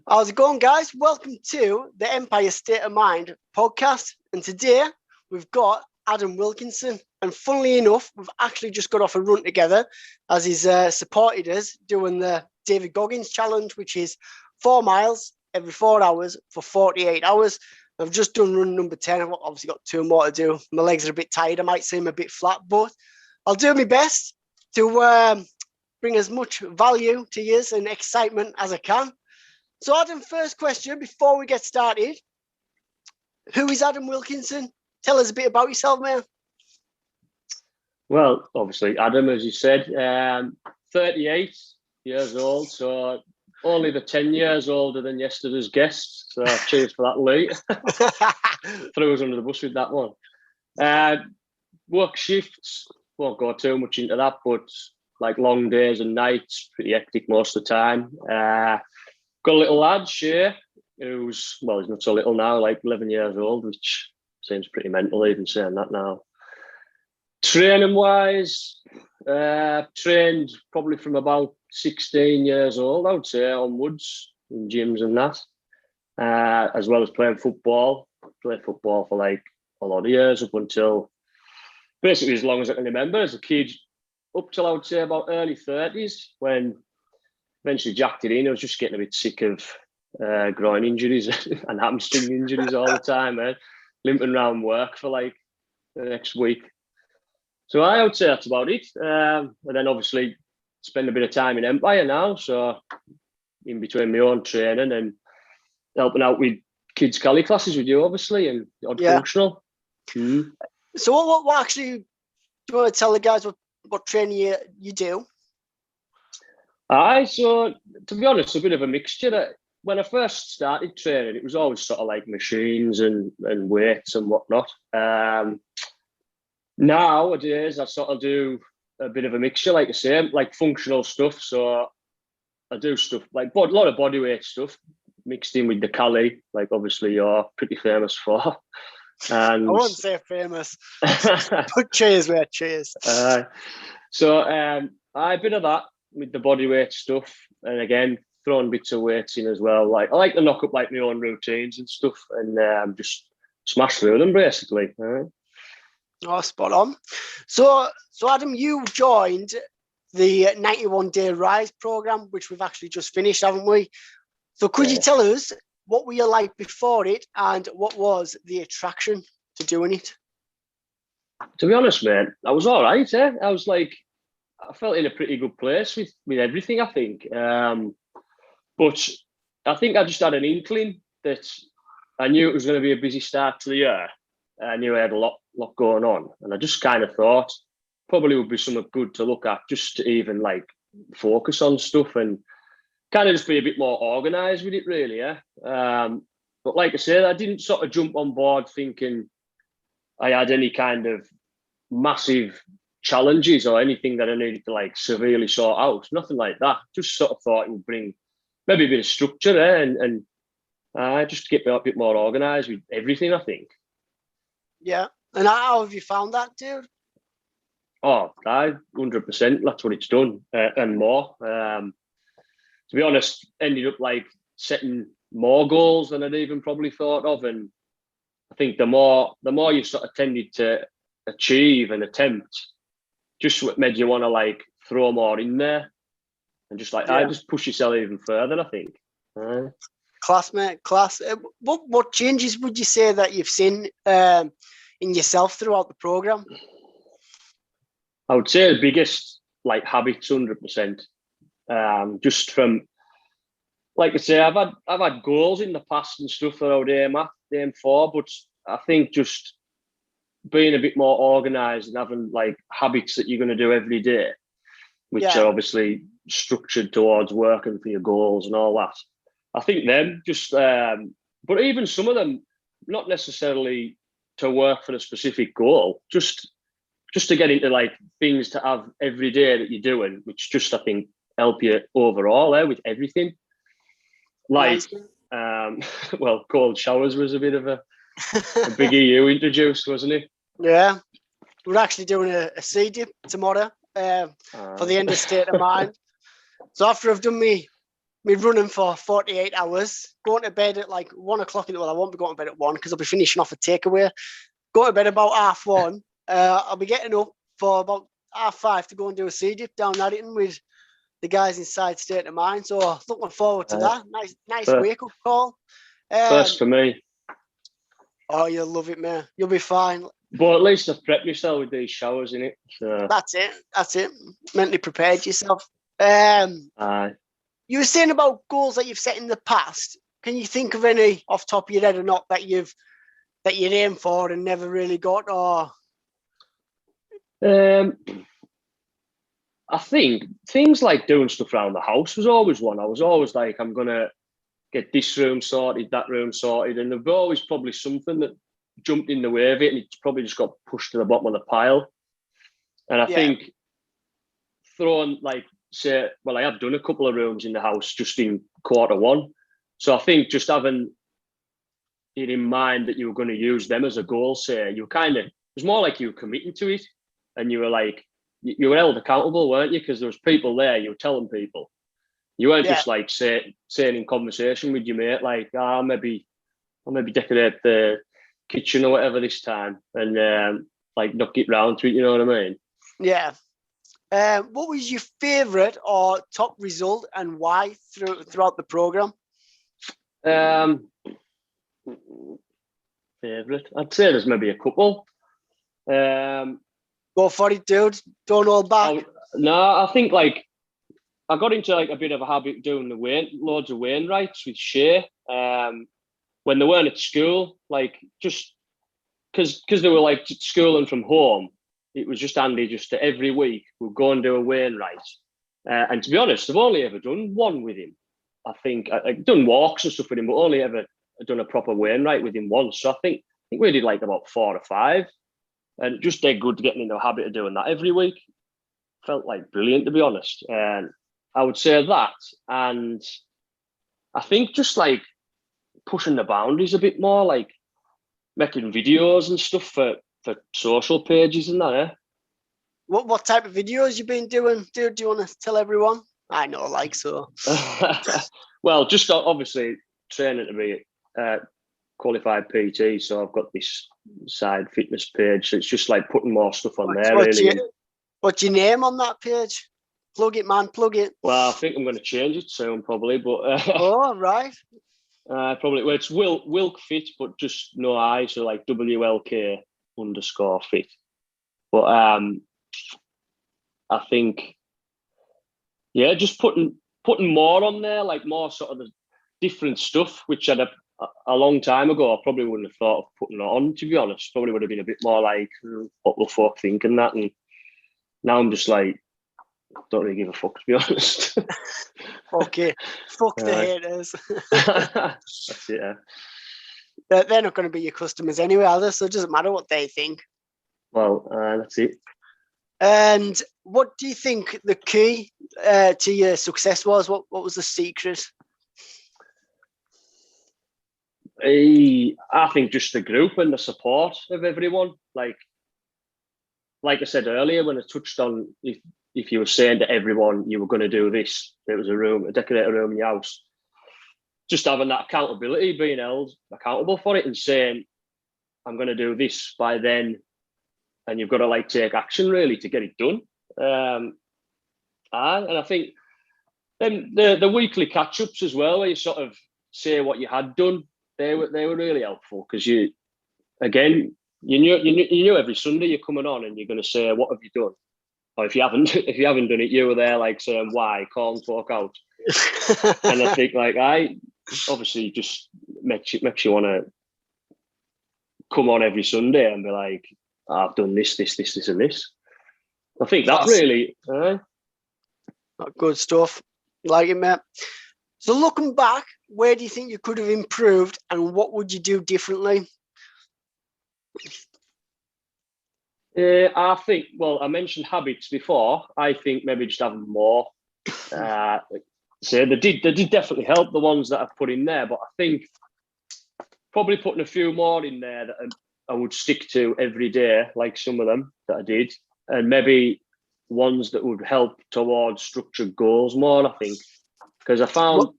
How's it going, guys? Welcome to the Empire State of Mind podcast. And today we've got Adam Wilkinson. And funnily enough, we've actually just got off a run together as he's supported us doing the David Goggins challenge, which is 4 miles every 4 hours for 48 hours. I've just done run number 10. I've obviously got 2 more to do. My legs are a bit tired. I might seem a bit flat, but I'll do my best to bring as much value to you and excitement as I can. So, Adam, first question before we get started. Who is Adam Wilkinson? Tell us a bit about yourself, man. Well, obviously, Adam, as you said, 38 years old, so only the 10 years older than yesterday's guest. So cheers for that, Lee. Threw us under the bus with that one. Work shifts, won't go too much into that, but like long days and nights, pretty hectic most of the time. Got a little lad, Shay, who's, well, he's not so little now, like 11 years old, which seems pretty mental even saying that now. Training-wise, trained probably from about 16 years old, I would say, onwards, in gyms and that, as well as playing football. Played football for like a lot of years, up until basically as long as I can remember, as a kid, up till I would say about early 30s, when eventually jacked it in. I was just getting a bit sick of groin injuries and hamstring injuries all the time, man. Limping around work for like the next week. So I would say that's about it. And then obviously spend a bit of time in Empire now. So in between my own training and helping out with kids' Cali classes with you, obviously, and odd functional. Mm. So what actually, do you want to tell the guys what training you do? So to be honest, a bit of a mixture. When I first started training, it was always sort of like machines and weights and whatnot. Nowadays, I sort of do a bit of a mixture, like I say, like functional stuff. So I do stuff like a lot of bodyweight stuff mixed in with the Cali, like obviously you're pretty famous for. And I wouldn't say famous, but cheers, mate, cheers. So I bit of that with the bodyweight stuff, and again throwing bits of weights in as well. Like I like to knock up like my own routines and stuff, and just smash through them basically. Oh, spot on. So Adam, you joined the 91-day Rise program, which we've actually just finished, haven't we? So could you tell us what were you like before it, and what was the attraction to doing it? To be honest, mate, I was all right. I felt in a pretty good place with everything, I think. But I think I just had an inkling that I knew it was going to be a busy start to the year. I knew I had a lot going on. And I just kind of thought probably would be something good to look at, just to even like focus on stuff and kind of just be a bit more organised with it, really, yeah. But like I said, I didn't sort of jump on board thinking I had any kind of massive challenges or anything that I needed to like severely sort out. Nothing like that. Just sort of thought it would bring maybe a bit of structure there and just get a bit more organised with everything, I think. Yeah. And how have you found that, dude? Oh, 100%. That's what it's done and more. To be honest, ended up like setting more goals than I'd even probably thought of. And I think the more you sort of tended to achieve and attempt, just what made you want to like throw more in there and just like I just push yourself even further, I think. Class, mate, class. What changes would you say that you've seen in yourself throughout the program? I would say the biggest like habits, 100%. Just from, like I say, I've had goals in the past and stuff that I would aim for, but I think just being a bit more organised and having like habits that you're going to do every day, which are obviously structured towards working for your goals and all that. I think them just, but even some of them, not necessarily to work for a specific goal, just to get into like things to have every day that you're doing, which just I think help you overall with everything. Like, well, cold showers was a bit of a biggie you introduced, wasn't it? Yeah, we're actually doing a sea dip tomorrow for the end of State of Mind. So after I've done me me running for 48 hours, going to bed at like 1 o'clock. Well, I won't be going to bed at 1 because I'll be finishing off a takeaway. Go to bed about 1:30. I'll be getting up for about 5:30 to go and do a sea dip down Addington with the guys inside State of Mind. So looking forward to that. Nice wake up call. First for me. Oh, you'll love it, man. You'll be fine. But at least I've prepped myself with these showers in it. So. That's it. Mentally prepared yourself. Aye. You were saying about goals that you've set in the past. Can you think of any off the top of your head or not that you'd aimed for and never really got? Or I think things like doing stuff around the house was always one. I was always like, I'm gonna get this room sorted, that room sorted, and there's always probably something that jumped in the way of it, and it's probably just got pushed to the bottom of the pile. And I think throwing like, say, well, I have done a couple of rooms in the house just in Q1. So I think just having it in mind that you were going to use them as a goal, say, you kind of, it was more like you were committing to it, and you were like, you were held accountable, weren't you? Because there was people there, you were telling people. You weren't just like saying in conversation with your mate, like, I'll maybe decorate the kitchen or whatever this time, and like not get round to it, you know what I mean? Yeah. What was your favourite or top result and why throughout the programme? Favourite? I'd say there's maybe a couple. Go for it, dude. Don't hold back. No, I think like I got into like a bit of a habit doing loads of Wainwrights with Shay when they weren't at school, like just because they were like schooling from home. It was just handy just to every week we'll go and do a Wainwright. And to be honest, I've only ever done one with him. I think I've done walks and stuff with him, but only ever done a proper Wainwright with him once. So I think we did like about 4 or 5. And just dead good getting into a habit of doing that every week. Felt like brilliant, to be honest. And I would say that. And I think just like pushing the boundaries a bit more, like making videos and stuff for social pages and that, eh? What type of videos you been doing? Do you want to tell everyone? I know, like so. Well, just obviously training to be qualified PT, so I've got this side fitness page. So it's just like putting more stuff on there. What's your name on that page? Plug it, man. Plug it. Well, I think I'm going to change it soon, probably. But oh, right. Probably. Well, it's Wilk Fit, but just no I, so like WLK_fit. But I think, yeah, just putting more on there, like more sort of the different stuff, which I'd a long time ago I probably wouldn't have thought of putting it on, to be honest. Probably would have been a bit more like, what will folk think and that. And now I'm just like, don't really give a fuck, to be honest. Okay, fuck the haters. That's it, yeah. They're not going to be your customers anyway, are they? So it doesn't matter what they think. Well, that's it. And what do you think the key to your success was? What was the secret? I think just the group and the support of everyone. Like I said earlier, when I touched on if you were saying to everyone you were going to do this, there was decorate a room in your house, just having that accountability, being held accountable for it and saying, I'm going to do this by then, and you've got to like take action really to get it done. And I think then the weekly catch-ups as well, where you sort of say what you had done, they were really helpful, because you knew every Sunday you're coming on and you're going to say, what have you done? Or if you haven't done it, you were there like saying why, calling folk out. And I think like I obviously just makes you want to come on every Sunday and be like, I've done this, and this. I think that really good stuff. Like it, mate. So looking back, where do you think you could have improved, and what would you do differently? I think, well, I mentioned habits before. I think maybe just having more. So they did definitely help, the ones that I've put in there, but I think probably putting a few more in there that I would stick to every day, like some of them that I did, and maybe ones that would help towards structured goals more, I think. because I found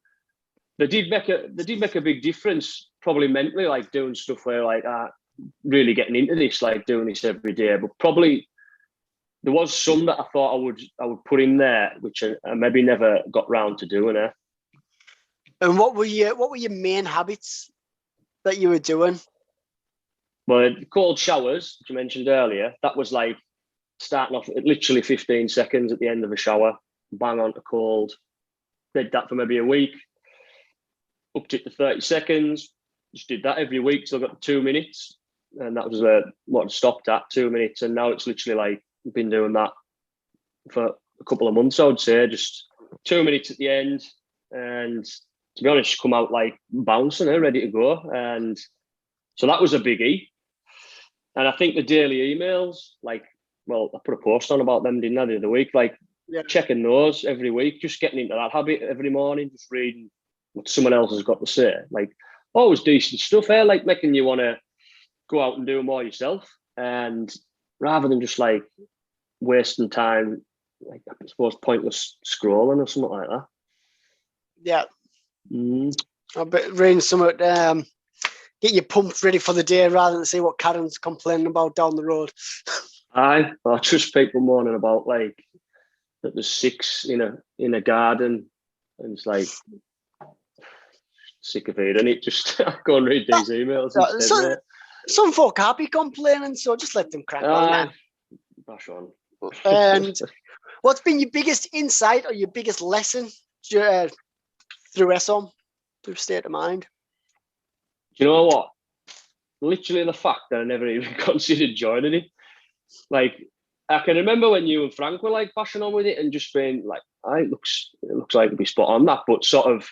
they did make a big difference, probably mentally, like doing stuff where like really getting into this, like doing this every day. But probably there was some that I thought I would put in there, which I maybe never got round to doing it. And what were your main habits that you were doing? Well, cold showers, which you mentioned earlier, that was like starting off at literally 15 seconds at the end of a shower, bang onto cold. Did that for maybe a week, upped it to 30 seconds, just did that every week till I got to 2 minutes. And that was what I stopped at, 2 minutes. And now it's literally like, I've been doing that for a couple of months, I would say, just 2 minutes at the end. And to be honest, come out like bouncing, ready to go. And so that was a biggie. And I think the daily emails, like, well, I put a post on about them, didn't I, the other week? Like, checking those every week, just getting into that habit every morning, just reading what someone else has got to say. Like, always decent stuff, like making you want to go out and do more yourself. And rather than just like wasting time, like, I suppose, pointless scrolling or something like that. Yeah. I bet reading something, get your pumped ready for the day rather than see what Karen's complaining about down the road. I just people moaning about like that there's 6 in a garden, and it's like sick of it, and it just go and read these emails instead. Some folk are happy complaining, so just let them crack on. Bash on. And what's been your biggest insight or your biggest lesson through SOM, through State of Mind? Do you know what? Literally the fact that I never even considered joining it. Like, I can remember when you and Frank were like bashing on with it and just being like, it looks like it'd be spot on that, but sort of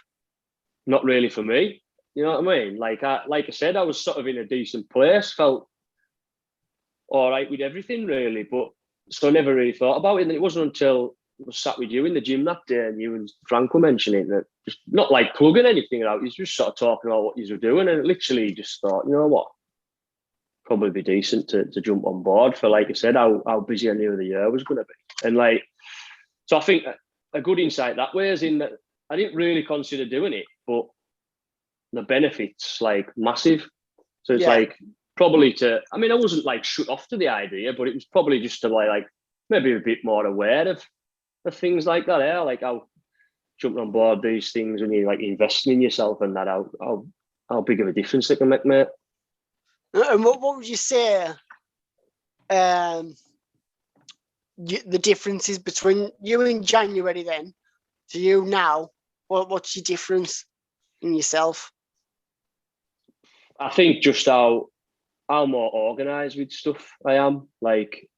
not really for me. You know what I mean? Like I said, I was sort of in a decent place, felt all right with everything really, but so I never really thought about it. And it wasn't until I was sat with you in the gym that day and you and Frank were mentioning that, just not like plugging anything out, he's just sort of talking about what you were doing, and literally just thought, you know what, probably be decent to jump on board for, like I said, how busy I knew the year was going to be. And like, so I think a good insight that way is in that I didn't really consider doing it, but the benefits like massive. So it's like probably I wasn't like shut off to the idea, but it was probably just to like maybe a bit more aware of things like that. Like how jumping on board these things when you're like investing in yourself and that, how big of a difference they can make, mate. And what would you say the differences between you in January then to you now? What's your difference in yourself? I think just how more organised with stuff I am. Like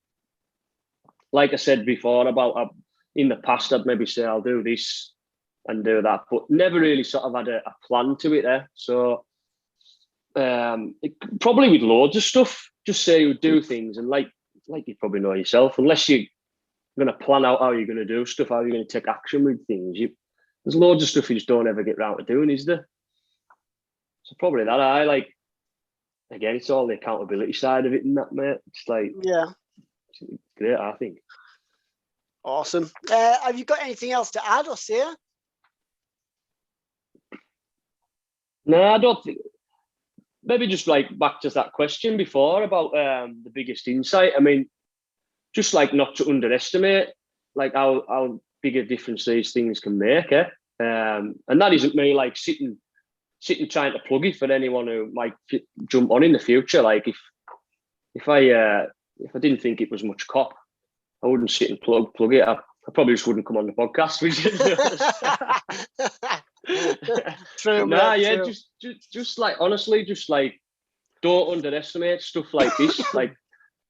I said before about in the past, I'd maybe say I'll do this and do that, but never really sort of had a plan to it there. So probably with loads of stuff, just say you would do things, and like you probably know yourself, unless you're going to plan out how you're going to do stuff, how you're going to take action with things, there's loads of stuff you just don't ever get round to doing, is there? So probably that. I like, again, it's all the accountability side of it and that, mate. It's like, it's great, I think. Awesome. Have you got anything else to add or say? No, I don't think. Maybe just like back to that question before about the biggest insight. I mean, just like not to underestimate like how big a difference these things can make. And that isn't me like sitting trying to plug it for anyone who might jump on in the future. Like if I didn't think it was much cop, I wouldn't sit and plug it. I probably just wouldn't come on the podcast. True. True. Just like honestly, just like don't underestimate stuff like this. Like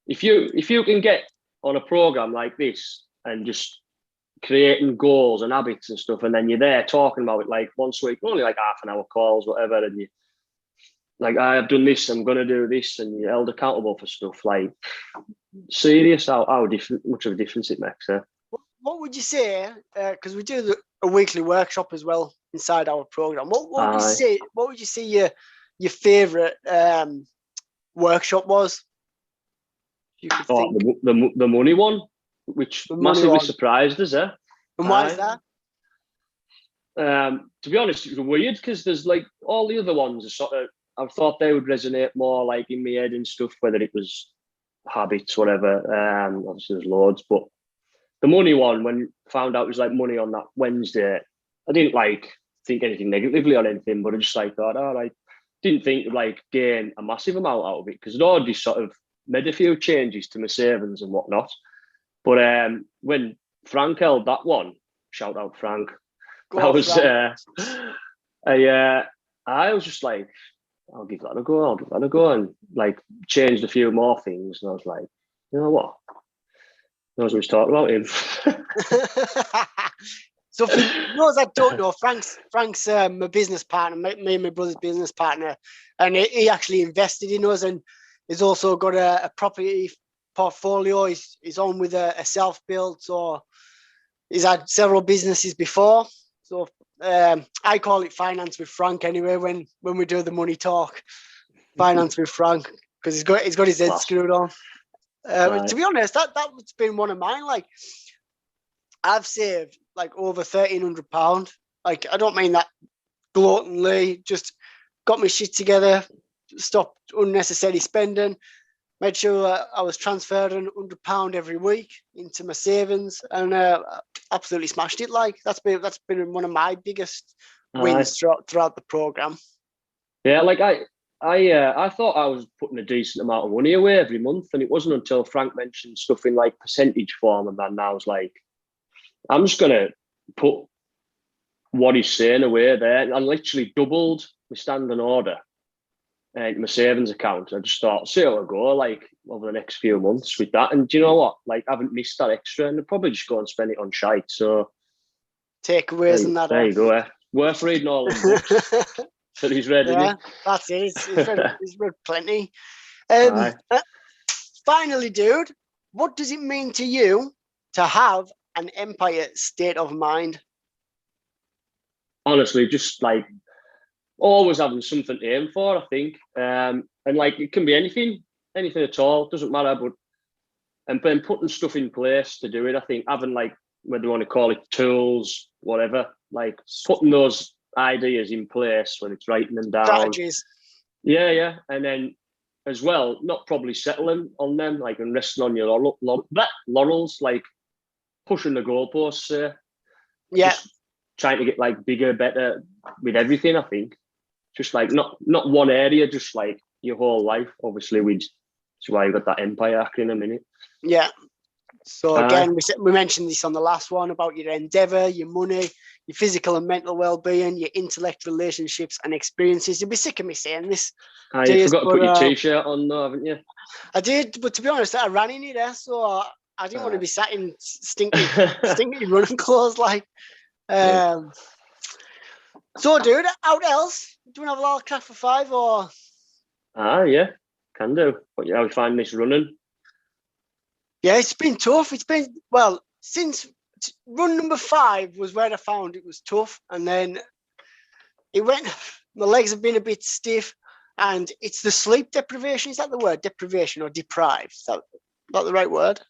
if you can get on a program like this and just creating goals and habits and stuff, and then you're there talking about it like once a week, only like half an hour calls, whatever, and you like, I've done this, I'm gonna do this, and you're held accountable for stuff. Like, serious how much of a difference it makes. What would you say? Because we do a weekly workshop as well inside our program. What would you say? What would you say your favourite workshop was? You could think. The money one, which massively surprised us. And why is that? To be honest, it was weird because there's like all the other ones are sort of. I thought they would resonate more like in my head and stuff, whether it was habits, whatever. Obviously, there's loads, but the money one, when found out it was like money on that Wednesday, I didn't like think anything negatively on anything, but I just like thought, all right, didn't think like gain a massive amount out of it because I'd already sort of made a few changes to my savings and whatnot. But when Frank held that one, shout out Frank. I was just like, I'll give that a go, and like changed a few more things. And I was like, you know what? Knows what he's talking about him. So for those that don't know, Frank's my business partner, me and my brother's business partner, and he actually invested in us, and he's also got a property portfolio. He's on with a self-build, so he's had several businesses before. So I call it finance with Frank anyway. When we do the money talk, finance with Frank, because he's got his head screwed on. To be honest, that's been one of mine. Like I've saved like over £1,300. Like I don't mean that gloatingly. Just got my shit together, stopped unnecessary spending, made sure I was transferring £100 every week into my savings, and absolutely smashed it. Like that's been one of my biggest wins throughout the program. Yeah, like I thought I was putting a decent amount of money away every month, and it wasn't until Frank mentioned stuff in like percentage form, and then I was like, I'm just gonna put what he's saying away there. And I literally doubled my standing order and my savings account. I just thought, see how I go, like over the next few months with that. And do you know what? Like I haven't missed that extra, and I'll probably just go and spend it on shite. So takeaways and that. There you go. Worth reading all the books. So he's read, yeah, that's it. He's read plenty. Finally, dude, what does it mean to you to have an empire state of mind? Honestly, just like always having something to aim for, I think. And like it can be anything at all. It doesn't matter. But and then putting stuff in place to do it, I think having like whether you want to call it tools, whatever, like putting those ideas in place when it's writing them down. Strategies. Yeah. And then as well, not probably settling on them, like and resting on your laurels, like pushing the goalposts. Yeah. Just trying to get like bigger, better with everything, I think. Just like not one area, just like your whole life, obviously, that's why you got that empire acronym in it. Yeah. So again, we mentioned this on the last one about your endeavour, your money, your physical and mental well-being, your intellect, relationships and experiences. You'll be sick of me saying this. You forgot to put your t-shirt on though, haven't you? I did, but to be honest, I ran in it, so I didn't want to be sat in stinky running clothes like. So, dude, out else? Do you want to have a little chat for 5 or? Yeah, can do. But how you find this running? Yeah, it's been tough. It's been, well, since run number 5 was where I found it was tough. And then my legs have been a bit stiff, and it's the sleep deprivation. Is that the word? Deprivation or deprived? Is that the right word?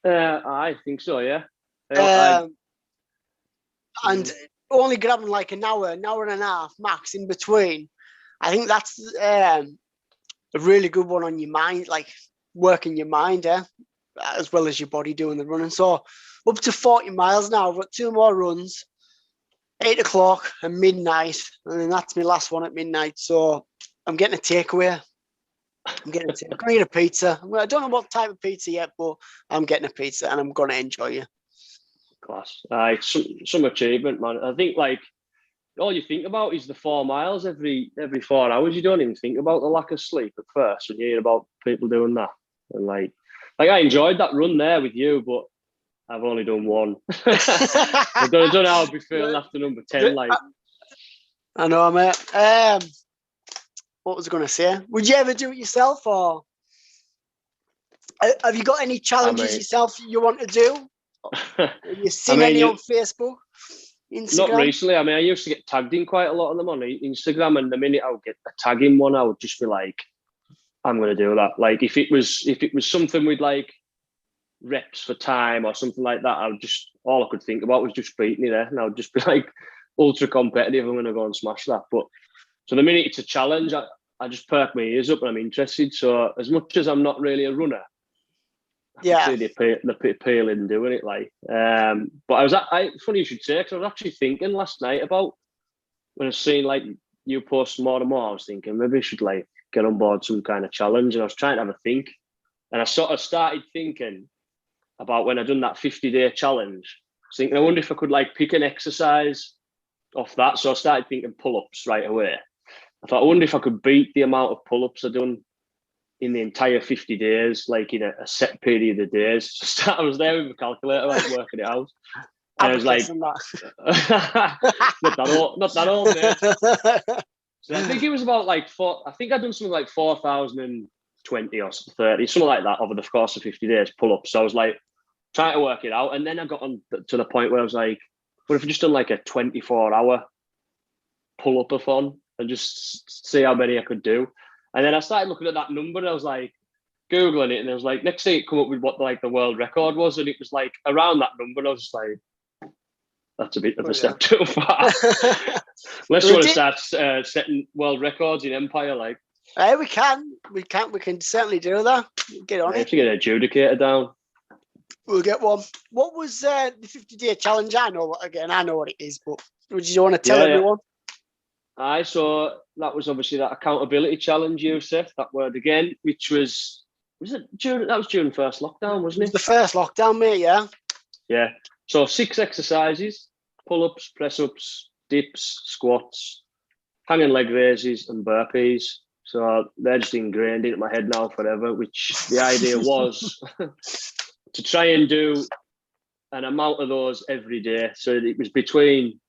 I think so, yeah. And only grabbing like an hour and a half max in between. I think that's a really good one on your mind, like working your mind, as well as your body doing the running. So up to 40 miles now. I've got 2 more runs, 8 o'clock and midnight, and then that's my last one at midnight. So I'm getting a takeaway. I'm going to get a pizza. I don't know what type of pizza yet, but I'm getting a pizza and I'm going to enjoy it. Class. It's some achievement, man. I think like all you think about is the 4 miles every 4 hours. You don't even think about the lack of sleep at first when you hear about people doing that. And like I enjoyed that run there with you, but I've only done one. I don't know how I'd be feeling after number 10. Like I know, mate. What was I going to say? Would you ever do it yourself, or have you got any challenges yourself you want to do? Have you seen any on Facebook, Instagram? Not recently. I mean, I used to get tagged in quite a lot of them on Instagram, and the minute I would get a tag in one, I would just be like, I'm going to do that. Like if it was something with like reps for time or something like that, all I could think about was just beating it there, and I would just be like ultra competitive. I'm going to go and smash that. But so the minute it's a challenge, I just perk my ears up and I'm interested. So as much as I'm not really a runner, I see the appeal in doing it. Like, but funny you should say, because I was actually thinking last night about when I was seeing like you post more and more. I was thinking maybe I should like get on board some kind of challenge, and I was trying to have a think, and I sort of started thinking about when I done that 50-day challenge. I was thinking, I wonder if I could like pick an exercise off that. So I started thinking pull-ups right away. I thought, I wonder if I could beat the amount of pull-ups I've done in the entire 50 days, like in a set period of days. So I was there with my calculator, like working it out. And I was like, not that old, mate. So I think it was about like I think I'd done something like 4,020 or 30, something like that over the course of 50 days pull-ups. So I was like trying to work it out. And then I got on to the point where I was like, what if I just done like a 24-hour pull-up-a-thon and just see how many I could do? And then I started looking at that number and I was like, Googling it, and I was like, next thing it come up with what like the world record was, and it was like around that number. And I was just like, that's a bit of a step too far. Unless you want to start setting world records in Empire, like. Hey, we can certainly do that. Get on it. If you get an adjudicator down, we'll get one. What was the 50-day challenge? I know what it is, but would you want to tell everyone? I saw that was obviously that accountability challenge, Yusuf, that word again, which was it during the first lockdown, wasn't it? The first lockdown, mate, yeah. Yeah. So 6 exercises: pull-ups, press-ups, dips, squats, hanging leg raises, and burpees. So they're just ingrained into my head now forever, which the idea was to try and do an amount of those every day. So it was between,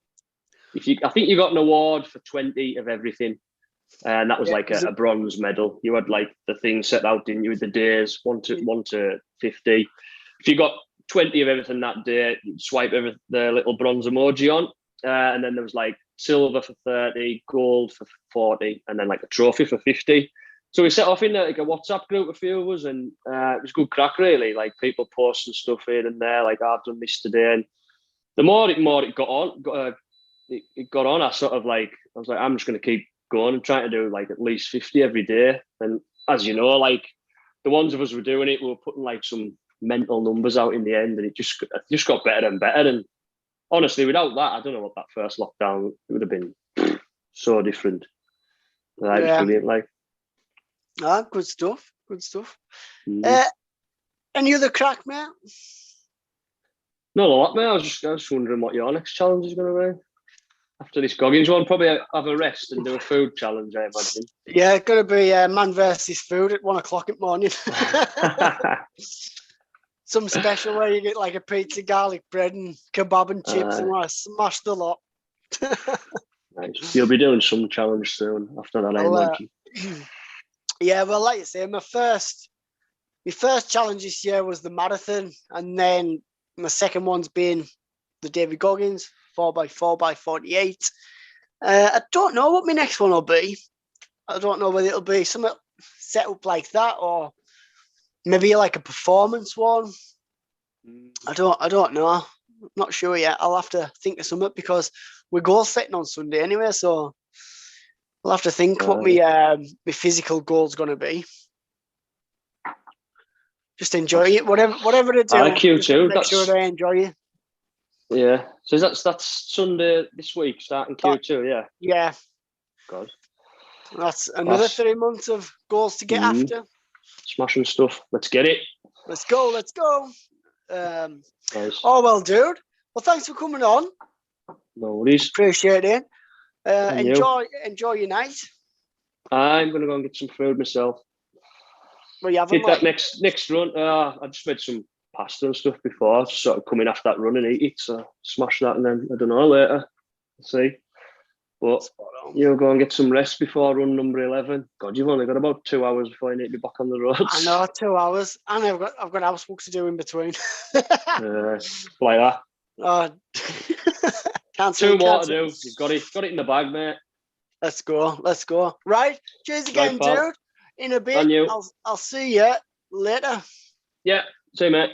I think you got an award for 20 of everything. And that was like a bronze medal. You had like the thing set out, didn't you, with the days, 1 to 50. If you got 20 of everything that day, you'd swipe the little bronze emoji on. And then there was like silver for 30, gold for 40, and then like a trophy for 50. So we set off in like a WhatsApp group, a few of us, and it was good crack, really. Like people posting stuff here and there, like I've done this today. And the more it got on, it got on. I was like, I'm just going to keep going and trying to do like at least 50 every day. And as you know, like the ones of us were doing it, we were putting like some mental numbers out in the end, and it just got better and better. And honestly, without that, I don't know what that first lockdown would have been. So different. It was brilliant. Like, good stuff. Mm. Any other crack, mate? Not a lot, mate. I was just wondering what your next challenge is going to be. After this Goggins one, probably have a rest and do a food challenge, I imagine. Yeah, it's going to be man versus food at 1 o'clock in the morning. Some special where you get like a pizza, garlic bread, and kebab and chips, and I smash the lot. Nice. You'll be doing some challenge soon after that, I imagine. Yeah, well, like you say, my first challenge this year was the marathon, and then my second one's been the David Goggins 4x48. I don't know what my next one will be. I don't know whether it'll be something set up like that or maybe like a performance one. I don't know. I'm not sure yet. I'll have to think of something because we're goal setting on Sunday anyway, so I'll have to think what my physical goal's going to be. Just enjoy it, whatever to do. I like you too. Make sure I enjoy it. Yeah. So that's Sunday this week, starting Q2. Yeah. Yeah. God. That's another 3 months of goals to get after. Smashing stuff. Let's get it. Let's go. Nice. Oh well, dude. Well, thanks for coming on. No worries. Appreciate it. Enjoy your night. I'm gonna go and get some food myself. Well, you haven't Did that next run. I just made some pasta and stuff before. Just sort of coming off that run and eat it. So smash that, and then I don't know later. We'll see. But you'll go and get some rest before run number 11. God, you've only got about 2 hours before you need to be back on the roads. I know, 2 hours, and I've got housework to do in between. Like that. Can't 2 more to do. You've got it in the bag, mate. Let's go. Right, cheers again, dude. In a bit, I'll see you later. Yeah, see you, mate.